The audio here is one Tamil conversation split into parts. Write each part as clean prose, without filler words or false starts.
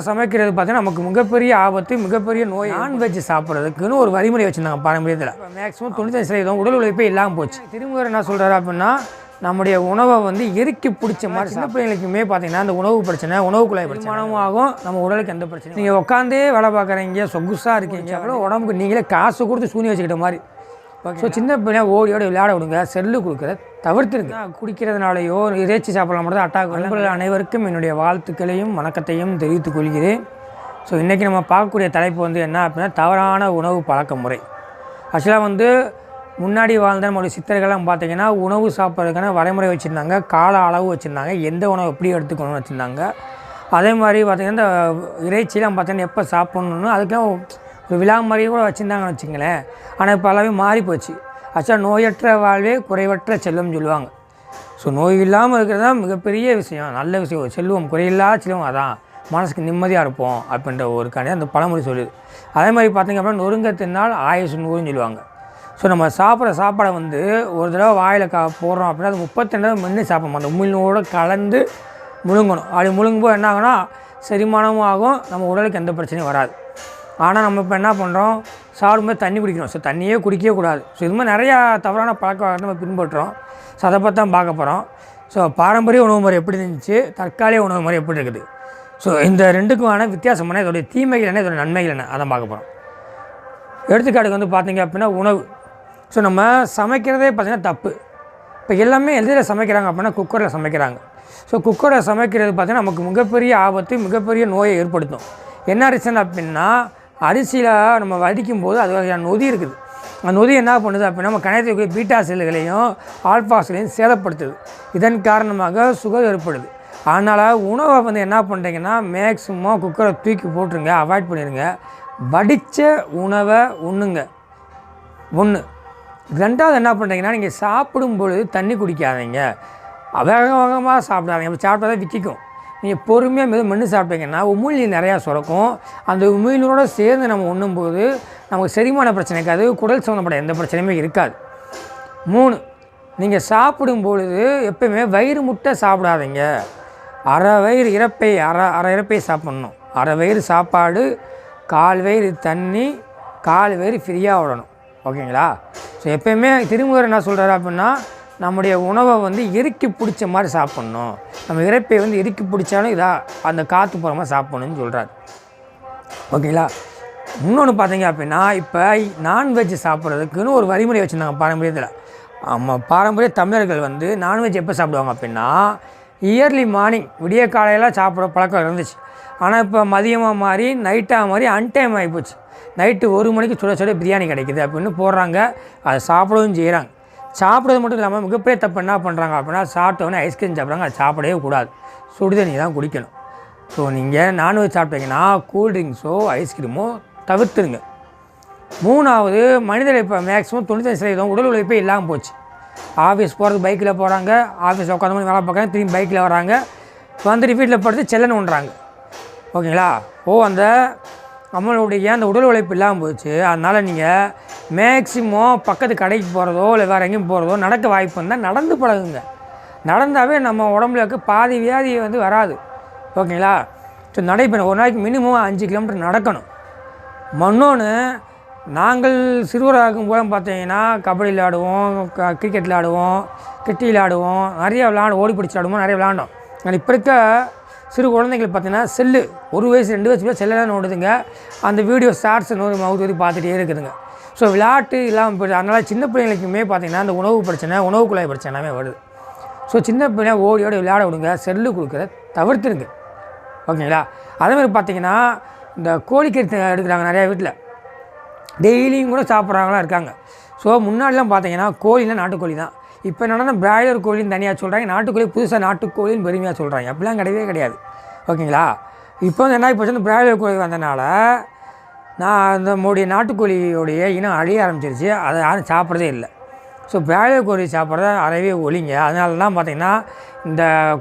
சமைக்கிறது பார்த்தீங்கன்னா நமக்கு மிகப்பெரிய ஆபத்து, மிகப்பெரிய நோய். நான்வெஜ் சாப்பிட்றதுக்குன்னு ஒரு வழிமுறை வச்சுருந்தாங்க பாரம்பரியத்தில். மேக்ஸிமம் 95% உடல் உழைப்பே இல்லாமல் போச்சு. திரும்ப என்ன சொல்கிறாரு அப்படின்னா, நம்முடைய உணவை வந்து எரிக்கி பிடிச்ச மாதிரி. சின்ன பிள்ளைங்களுக்குமே பார்த்தீங்கன்னா அந்த உணவு பிரச்சனை, உணவு குழாய் பிரச்சனை ஆகும். நம்ம உடலுக்கு எந்த பிரச்சனையும். நீங்கள் உட்காந்தே வேலை பார்க்குறீங்க, சொகுசாக இருக்கீங்க, அவ்வளோ உடம்புக்கு நீங்களே காசு கொடுத்து சூனி வச்சுக்கிட்ட மாதிரி. ஸோ சின்ன பிள்ளை ஓடியோடு விளையாட விடுங்க, செல்லு கொடுக்குற தவிர்த்துருங்க. குடிக்கிறதுனாலையோ இறைச்சி சாப்பிடலாம் மட்டும் தான் அட்டாக். நண்பர்கள் அனைவருக்கும் என்னுடைய வாழ்த்துக்களையும் வணக்கத்தையும் தெரிவித்துக் கொள்கிறேன். ஸோ இன்றைக்கி நம்ம பார்க்கக்கூடிய தலைப்பு வந்து என்ன அப்படின்னா, தவறான உணவு பழக்க முறை. ஆக்சுவலாக வந்து முன்னாடி வாழ்ந்த நம்மளுடைய சித்தர்கள்லாம் பார்த்திங்கன்னா உணவு சாப்பிட்றதுக்கான வரைமுறை வச்சுருந்தாங்க, கால அளவு வச்சுருந்தாங்க, எந்த உணவு எப்படி எடுத்துக்கணும்னு வச்சுருந்தாங்க. அதே மாதிரி பார்த்திங்கன்னா இந்த இறைச்சிலாம் பார்த்திங்கன்னா எப்போ சாப்பிட்ணுன்னு அதுக்கெல்லாம் ஒரு விழா மாதிரியும் கூட வச்சுருந்தாங்கன்னு வச்சுங்களேன். ஆனால் இப்போ எல்லாமே மாறி போச்சு. ஆக்சுவலாக நோயற்ற வாழ்வே குறைவற்ற செல்வம்னு சொல்லுவாங்க. ஸோ நோய் இல்லாமல் இருக்கிறது தான் மிகப்பெரிய விஷயம், நல்ல விஷயம். செல்வம் குறையில்லாத செல்வம், அதான் மனசுக்கு நிம்மதியாக இருப்போம் அப்படின்ற ஒரு அந்த பழமொழி சொல்லுது. அதே மாதிரி பார்த்திங்க அப்படின்னா நொறுங்க தின்னால் ஆயுசு நூறுன்னு சொல்லுவாங்க. ஸோ நம்ம சாப்பிட்ற சாப்பாடை வந்து ஒரு தடவை வாயில் போடுறோம் அப்படின்னா அது 32 மென்று சாப்பிடணும். அந்த உமிழ்நோடு கலந்து முழுங்கணும். அப்படி முழுங்கும்போது என்ன ஆகுனா செரிமானமும் ஆகும், நம்ம உடலுக்கு எந்த பிரச்சனையும் வராது. ஆனால் நம்ம இப்போ என்ன பண்ணுறோம், சாப்பிடும்போது தண்ணி குடிக்கணும். ஸோ தண்ணியே குடிக்கவே கூடாது. ஸோ இது மாதிரி நிறையா தவறான பழக்க வழக்கத்தை நம்ம பின்பற்றுறோம். ஸோ அதை பற்றி தான் பார்க்க போகிறோம். ஸோ பாரம்பரிய உணவு முறை எப்படி இருந்துச்சு, தற்காலிக உணவு முறை எப்படி இருக்குது, ஸோ இந்த ரெண்டுக்குமான வித்தியாசம் என்ன, இதோடைய தீமைகள் என்ன, இதோட நன்மைகள் என்ன, அதை பார்க்க போகிறோம். எடுத்துக்காட்டுக்கு வந்து பார்த்திங்க அப்படின்னா உணவு. ஸோ நம்ம சமைக்கிறதே பார்த்திங்கன்னா தப்பு. இப்போ எல்லாமே எதில் சமைக்கிறாங்க அப்படின்னா குக்கரில் சமைக்கிறாங்க. ஸோ குக்கரில் சமைக்கிறது பார்த்திங்கன்னா நமக்கு மிகப்பெரிய ஆபத்து, மிகப்பெரிய நோயை ஏற்படுத்தும். என்ன ரீசன் அப்படின்னா, அரிசியில் நம்ம வடிக்கும் போது அது வகையான நொதி இருக்குது. அந்த நொதி என்ன பண்ணுது அப்படின்னா நம்ம கணையத்துக்குரிய பீட்டா செல்லுகளையும் ஆல்ஃபா செல்லையும் சேதப்படுத்துது. இதன் காரணமாக சுகர் ஏற்படுது. அதனால் உணவை வந்து என்ன பண்ணுறீங்கன்னா மேக்ஸிமம் குக்கரை தூக்கி போட்டுருங்க, அவாய்ட் பண்ணிடுங்க. வடித்த உணவை உண்ணுங்க. ஒன்று. ரெண்டாவது என்ன பண்ணுறீங்கன்னா, நீங்கள் சாப்பிடும் பொழுது தண்ணி குடிக்காதீங்க, வேக வேகமாக சாப்பிடாதீங்க. அப்படி சாப்பிட்டா தான் விற்கிக்கும். நீங்கள் பொறுமையாக மென்று சாப்பிட்டீங்கன்னா உமிழ்நீர் நிறையா சுரக்கும். அந்த உமிழ்நீரோடு சேர்ந்து நம்ம உண்ணும்போது நமக்கு செரிமான பிரச்சனை இருக்காது, குடல் சம்மந்தப்பட்ட எந்த பிரச்சனையுமே இருக்காது. 3. நீங்கள் சாப்பிடும் பொழுது எப்போயுமே வயிறு முட்டை சாப்பிடாதீங்க. அரை வயிறு இறப்பை அரை இறப்பை சாப்பிட்ணும். அரை வயிறு சாப்பாடு, 1/4 வயிறு தண்ணி, 1/4 வயிறு ஃப்ரீயாக விடணும். ஓகேங்களா? ஸோ எப்போயுமே திருமுறை என்ன சொல்கிறாரு அப்படின்னா, நம்முடைய உணவை வந்து எரிக்கி பிடிச்ச மாதிரி சாப்பிட்ணும். நம்ம இறைப்பை வந்து எரிக்கி பிடிச்சாலும் அந்த காற்று போகிற மாதிரி சாப்பிட்ணுன்னு சொல்கிறார். ஓகேங்களா? இன்னொன்று பார்த்தீங்க அப்படின்னா, இப்போ நான்வெஜ் சாப்பிட்றதுக்குன்னு ஒரு வழிமுறை வச்சுருந்தாங்க பாரம்பரியத்தில். பாரம்பரிய தமிழர்கள் வந்து நான்வெஜ் எப்போ சாப்பிடுவாங்க அப்படின்னா, இயர்லி மார்னிங் விடிய காலையில் சாப்பிட்ற பழக்கம் இருந்துச்சு. ஆனால் இப்போ மதியமாக மாறி நைட்டாக மாறி அன்டைம் ஆகிப்போச்சு. நைட்டு 1 மணிக்கு சுட சுட பிரியாணி கிடைக்குது அப்படின்னு போடுறாங்க, அதை சாப்பிடவும் செய்கிறாங்க. சாப்பிட்றது மட்டும் இல்லாமல் மிகப்பெரிய தப்பு என்ன பண்ணுறாங்க அப்படின்னா, சாப்பிட்டோன்னே ஐஸ்கிரீம் சாப்பிட்றாங்க. அது சாப்பிடவே கூடாது, சுடுதண்ணி தான் குடிக்கணும். ஸோ நீங்கள் நான்வெஜ் சாப்பிட்டீங்கன்னா கூல்ட்ரிங்க்ஸோ ஐஸ்கிரீமோ தவிர்த்துருங்க. 3வது, மனிதர் இப்போ மேக்ஸிமம் 95% உடல் உழைப்பே இல்லாமல் போச்சு. ஆஃபீஸ் போகிறதுக்கு பைக்கில் போகிறாங்க, ஆஃபீஸில் உட்காந்து மணி வேலை பார்க்குறாங்க, திரும்பி பைக்கில் வராங்க, வந்துட்டு வீட்டில் படுத்து செல்லன்னு ஒன்றாங்க. ஓகேங்களா? அந்த நம்மளுடைய அந்த உடல் உழைப்பு இல்லாமல் போச்சு. அதனால் நீங்கள் மேக்ஸிமம் பக்கத்து கடைக்கு போகிறதோ இல்லை வேறு எங்கேயும் போகிறதோ நடக்க வாய்ப்பு இருந்தால் நடந்து பழகுங்க. நடந்தாவே நம்ம உடம்புல இருக்க பாதி வியாதி வந்து வராது. ஓகேங்களா? ஸோ நடைபெறும். ஒரு நாளைக்கு மினிமம் 5 கிலோமீட்டர் நடக்கணும். இன்னொன்று, நாங்கள் சிறுவராகும் போது பார்த்தீங்கன்னா கபடி விளையாடுவோம், கிரிக்கெட் விளையாடுவோம், கிட்டி விளையாடுவோம், நிறைய ஓடி பிடிச்சி விளையாடுவோம், நிறைய விளையாண்டோம். ஆனால் இப்போ இருக்க சிறு குழந்தைகள் பார்த்தீங்கன்னா செல்லு 1 வயசு 2 வயசு செல்லெல்லாம் நோடுதுங்க. அந்த வீடியோ ஷார்ட்ஸ் மவுத் வரைக்கும் பார்த்துட்டே இருக்குதுங்க. ஸோ விளையாட்டு இல்லாமல் போய்ட்டு அதனால் சின்ன பிள்ளைங்களுக்குமே பார்த்திங்கன்னா அந்த உணவு பிரச்சனை, உணவு குழாய் பிரச்சனை எல்லாமே வருது. ஸோ சின்ன பிள்ளைங்க ஓடியோடு விளையாட விடுங்க, செல்லு கொடுக்குற தவிர்த்துருங்க. ஓகேங்களா? அதேமாதிரி பார்த்திங்கன்னா இந்த கோழிக்கறி எடுக்கிறாங்க நிறையா வீட்டில், டெய்லியும் கூட சாப்பிட்றவங்களாம் இருக்காங்க. ஸோ முன்னாடிலாம் பார்த்திங்கன்னா கோழிலாம் நாட்டுக்கோழி தான். இப்போ என்னென்னா பிராய்லர் கோழின்னு தனியாக சொல்கிறாங்க, நாட்டுக்கோழி புதுசாக நாட்டுக்கோழின்னு பெருமையாக சொல்கிறாங்க. அப்படிலாம் கிடையவே கிடையாது. ஓகேங்களா? இப்போ வந்து என்ன இப்போ வந்து பிராய்லர் கோழி வந்தனால நம்முடைய நாட்டுக்கோழியோடைய இனம் அழிய ஆரம்பிச்சிருச்சு. அதை யாரும் சாப்பிட்றதே இல்லை. ஸோ பிராய்லர் கோழி சாப்பிட்றத அறவே ஒழிங்க. அதனால தான் பார்த்திங்கன்னா இந்த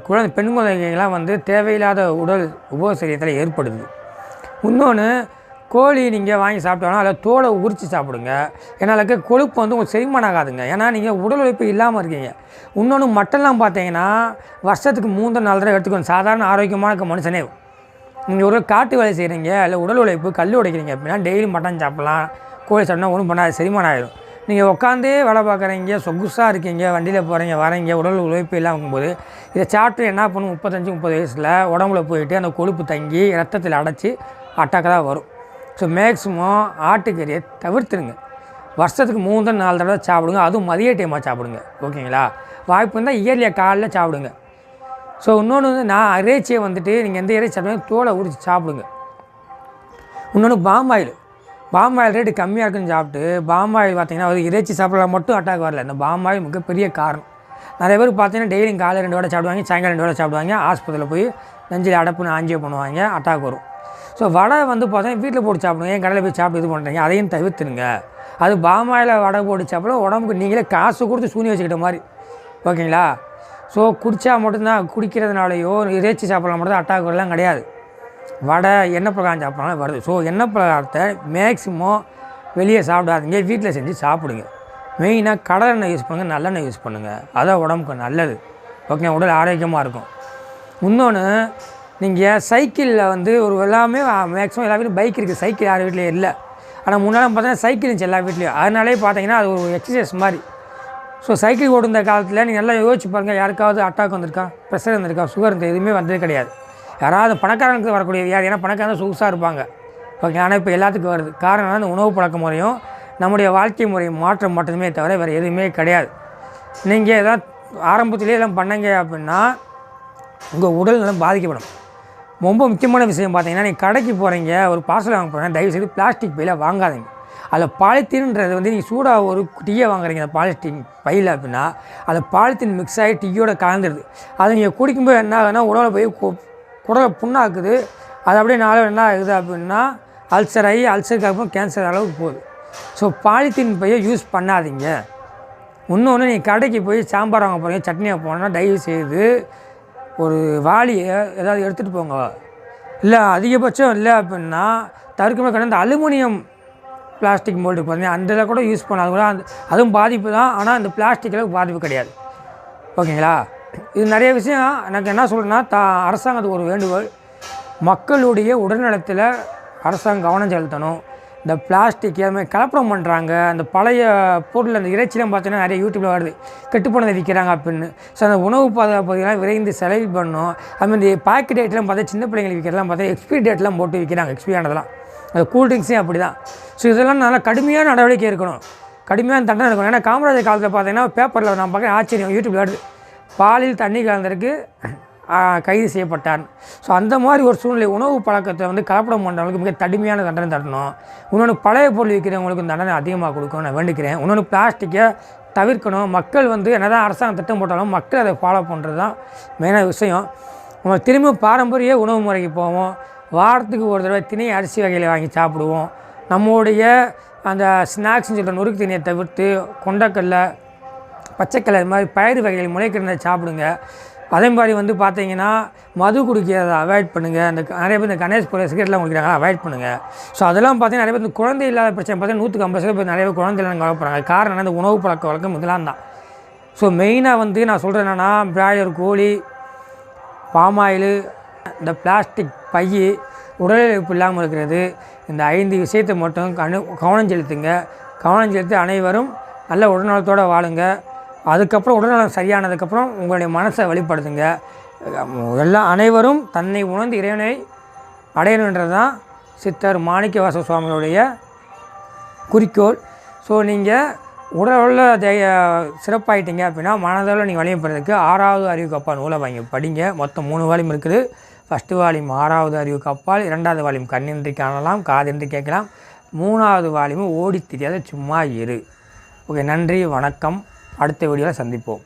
பெண் குழந்தைங்கள்லாம் வந்து தேவையில்லாத உடல் உபசரியத்தில் ஏற்படுது. இன்னொன்று, கோழி நீங்கள் வாங்கி சாப்பிட்டோன்னா அதில் தோலை உரித்து சாப்பிடுங்க. ஏன்னா அதுக்கு கொழுப்பு வந்து உங்களுக்கு செரிமானம் ஆகாதுங்க. ஏன்னா நீங்கள் உடல் உழைப்பு இல்லாமல் இருக்கீங்க. இன்னொன்று, மட்டன்லாம் பார்த்தீங்கன்னா வருஷத்துக்கு 3-4 தடவை எடுத்துக்கணும். சாதாரண ஆரோக்கியமான மனுஷனே நீங்கள் ஒரு காட்டு வேலை செய்கிறீங்க, இல்லை உடல் உழைப்பு கல் உடைக்கிறீங்க அப்படின்னா டெய்லி மட்டன் சாப்பிட்லாம், கோழி சாப்பிட்னா ஒன்றும் பண்ணாது, செரிமானம் ஆகிடும். நீங்கள் உட்காந்தே வேலை பார்க்குறீங்க, சொகுசாக இருக்கீங்க, வண்டியில் போகிறீங்க வரீங்க, உடல் உழைப்பு எல்லாம் இருக்கும்போது இதை சாப்பிட்டு என்ன பண்ணும், 35-30 வயசில் உடம்புல போயிட்டு அந்த கொழுப்பு தங்கி ரத்தத்தில் அடைச்சி அட்டாக்கு தான் வரும். ஸோ மேக்ஸிமம் ஆட்டுக்கறியை தவிர்த்துருங்க. வருஷத்துக்கு 3-4 தடவை சாப்பிடுங்க, அதுவும் மதிய டைமாக சாப்பிடுங்க. ஓகேங்களா? வாய்ப்பு இருந்தால் இயர்லியாக காலையில் சாப்பிடுங்க. ஸோ இன்னொன்று வந்து நான் இறைச்சியை வந்துட்டு நீங்கள் எந்த இறைச்சி சாப்பிடுங்க தோலை உரிச்சு சாப்பிடுங்க. இன்னொன்று பாம் ஆயில் ரேட்டு கம்மியாக இருக்குன்னு சாப்பிட்டு பாம் ஆயில் பார்த்திங்கன்னா அது இறைச்சி சாப்பிட்றதுல மட்டும் அட்டாக் வரல. இந்த பாம் ஆயில் மிகப்பெரிய காரணம். நிறைய பேர் பார்த்தீங்கன்னா டெய்லியும் காலை 2 வடை சாப்பிடுவாங்க, சாயங்காலம் 2 வடை சாப்பிடுவாங்க, ஆஸ்பத்திரியில் போய் நெஞ்சில் அடப்புன்னு ஆஞ்சியோ பண்ணுவாங்க, அட்டாக் வரும். ஸோ வடை வந்து பார்த்தீங்கன்னா வீட்டில் போட்டு சாப்பிடுங்க, என் கடையில் போய் சாப்பிட்டு இது பண்ணுறீங்க, அதையும் தவிர்த்துருங்க. அது பாம் ஆயிலில் வடை போட்டு சாப்பிட உடம்புக்கு நீங்களே காசு கொடுத்து சூனி வச்சுக்கிட்ட மாதிரி. ஓகேங்களா? ஸோ குடித்தா மட்டும்தான், குடிக்கிறதுனாலையோ இறைச்சி சாப்பிட்லாம் மட்டும்தான் அட்டாக் வரலாம் கிடையாது. வடை எண்ணெய் பலகாரம் சாப்பிட்றாலும் வருது. ஸோ எண்ணெய் பலகாரத்தை மேக்ஸிமம் வெளியே சாப்பிடாதீங்க, வீட்டில் செஞ்சு சாப்பிடுங்க. மெயினாக கடலை எண்ணெய் யூஸ் பண்ணுங்கள், நல்லெண்ணெய் யூஸ் பண்ணுங்கள், அதான் உடம்புக்கு நல்லது. ஓகே, உடல் ஆரோக்கியமாக இருக்கும். இன்னொன்று, நீங்கள் சைக்கிளில் வந்து ஒரு எல்லாமே மேக்ஸிமம் எல்லா வீட்லையும் பைக் இருக்குது, சைக்கிள் யார் வீட்லேயும் இல்லை. ஆனால் முன்னாடி பார்த்தீங்கன்னா சைக்கிள் இருந்துச்சு எல்லா வீட்லேயும். அதனாலே பார்த்தீங்கன்னா அது ஒரு எக்ஸசைஸ் மாதிரி. ஸோ சைக்கிள் ஓடுந்த காலத்தில் நீங்கள் நல்லா யோசிச்சு பாருங்கள், யாருக்காவது அட்டாக் வந்திருக்கா, ப்ரெஷர் வந்திருக்கா, சுகர் எதுவுமே வந்தது கிடையாது. யாராவது பணக்காரங்களுக்கு வரக்கூடிய வியாதி, ஏன்னா பணக்காரங்க சொகுசாக இருப்பாங்க. ஓகே, ஆனால் இப்போ எல்லாத்துக்கும் வருது. காரணம் அந்த உணவு பழக்க முறையும் நம்முடைய வாழ்க்கை முறையும் மாற்றம் மட்டுமே தவிர வேறு எதுவுமே கிடையாது. நீங்கள் எதாவது ஆரம்பத்திலே எல்லாம் பண்ணீங்க அப்படின்னா உங்கள் உடல் நலம் பாதிக்கப்படும். ரொம்ப முக்கியமான விஷயம் பார்த்தீங்கன்னா, நீங்கள் கடைக்கு போகிறீங்க, ஒரு பார்சல் வாங்க போகிறீங்கன்னா தயவுசெய்து பிளாஸ்டிக் பையில் வாங்காதீங்க. அதில் பாலித்தீன்ன்றது வந்து நீங்கள் சூடாக ஒரு டீயை வாங்குறீங்க அந்த பாலிஸ்டிக் பையில் அப்படின்னா அது பாலித்தீன் மிக்ஸ் ஆகி டீயோட கலந்துடுது. அதை நீங்கள் குடிக்கும்போது என்ன ஆகுதுன்னா உடலை போய் குடலை புண்ணாக்குது. அது அப்படியே நாள் என்ன ஆகுது அப்படின்னா அல்சர் ஆகி அல்சருக்கு அப்புறம் கேன்சர் அளவுக்கு போகுது. ஸோ பாலித்தீன் பையை யூஸ் பண்ணாதீங்க. இன்னொன்று நீங்கள் கடைக்கு போய் சாம்பார் வாங்க போகிறீங்க, சட்னியாக போனோன்னா தயவு செய்து ஒரு வாளியை ஏதாவது எடுத்துகிட்டு போங்க. இல்லை அதிகபட்சம் இல்லை அப்படின்னா தவிர்க்கமே கிடையாது. அந்த அலுமினியம் பிளாஸ்டிக் மோல்டு பார்த்தீங்கன்னா அந்த இதில் கூட யூஸ் பண்ணாது கூட அதுவும் பாதிப்பு தான். ஆனால் அந்த பிளாஸ்டிக்கில் பாதிப்பு கிடையாது. ஓகேங்களா? இது நிறைய விஷயம் எனக்கு என்ன சொல்கிறேன்னா, அரசாங்கத்துக்கு ஒரு வேண்டுகோள், மக்களுடைய உடல்நலத்தில் அரசாங்கம் கவனம் செலுத்தணும். இந்த பிளாஸ்டிக் அதுமாதிரி கலப்படம் பண்ணுறாங்க. அந்த பழைய பொருள் அந்த இறைச்சிலாம் பார்த்தீங்கன்னா நிறைய யூடியூப்பில் வருது, கெட்டுப்போனதை விற்கிறாங்க அப்படின்னு. ஸோ அந்த உணவு பாதுகாப்புலாம் விரைந்து செலவு பண்ணணும். அதுமாதிரி இந்த பாக்கெட் ஐட்டெலாம் பார்த்தா சின்ன பிள்ளைங்களுக்கு விற்கிறலாம் பார்த்தா எக்ஸ்பிரி டேட்லாம் போட்டு விற்கிறாங்க, எக்ஸ்பிரி ஆனதெல்லாம். அது கூல்ட்ரிங்க்ஸே அப்படி தான். ஸோ இதெல்லாம் நல்லா கடுமையான நடவடிக்கை இருக்கணும், கடுமையான தண்டனை இருக்கணும். ஏன்னா காமராஜர் காலத்தில் பார்த்தீங்கன்னா பேப்பரில் நான் பார்க்க ஆச்சரியம் யூடியூப்பில் வருது, பாலில் தண்ணி கலந்தருக்கு கைது செய்யப்பட்டான். ஸோ அந்த மாதிரி ஒரு சூழ்நிலை உணவு பழக்கத்தை வந்து கலப்படம் பண்ணுறவங்களுக்கு மிக கடுமையான தண்டனை தரணும். இன்னொன்று பழைய பொருள் விற்கிறவங்களுக்கு தண்டனை அதிகமாக கொடுக்கணும் நான் வேண்டிக்கிறேன். இன்னொன்று பிளாஸ்டிக்கை தவிர்க்கணும். மக்கள் வந்து என்ன தான் அரசாங்கம் திட்டம் போட்டாலும் மக்கள் அதை ஃபாலோ பண்ணுறது தான் மெயினான விஷயம். நம்ம திரும்ப பாரம்பரிய உணவு முறைக்கு போவோம். வாரத்துக்கு ஒரு தடவை திணை அரிசி வகையில் வாங்கி சாப்பிடுவோம். நம்மளுடைய அந்த ஸ்நாக்ஸ்ன்னு சொல்கிற நொறுக்கு திணையை தவிர்த்து கொண்டக்கடலை, பச்சைக்கடலை இது மாதிரி பயிறு வகைகள் முளைக்கிறத சாப்பிடுங்க. அதே மாதிரி வந்து பார்த்தீங்கன்னா மது குடிக்கிறத அவாய்ட் பண்ணுங்கள். அந்த நிறைய பேர் இந்த கணேஷ் போல சிகரெட்லாம் குடிக்கிறாங்க, அவாய்ட் பண்ணுங்கள். ஸோ அதெல்லாம் பார்த்தீங்கன்னா நிறைய பேர் இந்த குழந்தை இல்லாத பிரச்சனை பார்த்தீங்கன்னா 150 பேர் நிறைய பேர் குழந்தை இல்லைன்னு கவலைப்படுறாங்க. காரணம் இந்த உணவு பழக்க வழக்கம் இதெல்லாம் தான். ஸோ மெயினாக வந்து நான் சொல்கிறேன் என்னென்னா, பிராய்லர் கோழி, பாமாயில், இந்த பிளாஸ்டிக் பை, உடல் உழைப்பு இல்லாமல் இருக்கிறது, இந்த 5 விஷயத்தை மட்டும் கவனம் செலுத்துங்க. கவனம் செலுத்தி அனைவரும் நல்ல உடல்நலத்தோடு வாழுங்க. அதுக்கப்புறம் உடல்நலம் சரியானதுக்கப்புறம் உங்களுடைய மனசை வெளிப்படுத்துங்க. அனைவரும் தன்னை உணர்ந்து இறைவனை அடையணுன்றது தான் சித்தர் மாணிக்கவாசக சுவாமிகளுடைய குறிக்கோள். ஸோ நீங்கள் உடலில் சிறப்பாயிட்டீங்க அப்படின்னா மனதளவில் நீங்கள் வலிமை பெறதுக்கு 6வது அறிவுக்கு அப்பால் நூலை வாங்கி படிங்க. மொத்தம் 3 வால்யூம் இருக்குது. ஃபஸ்ட்டு வால்யூம் 6வது அறிவுக்கு அப்பால், 2வது வால்யூம் கண்ணின்றி காணலாம் காதின்றி கேட்கலாம், 3வது வால்யூம் ஓடி தெரியாத சும்மா இரு. ஓகே, நன்றி, வணக்கம். அடுத்த வீடியோவில் சந்திப்போம்.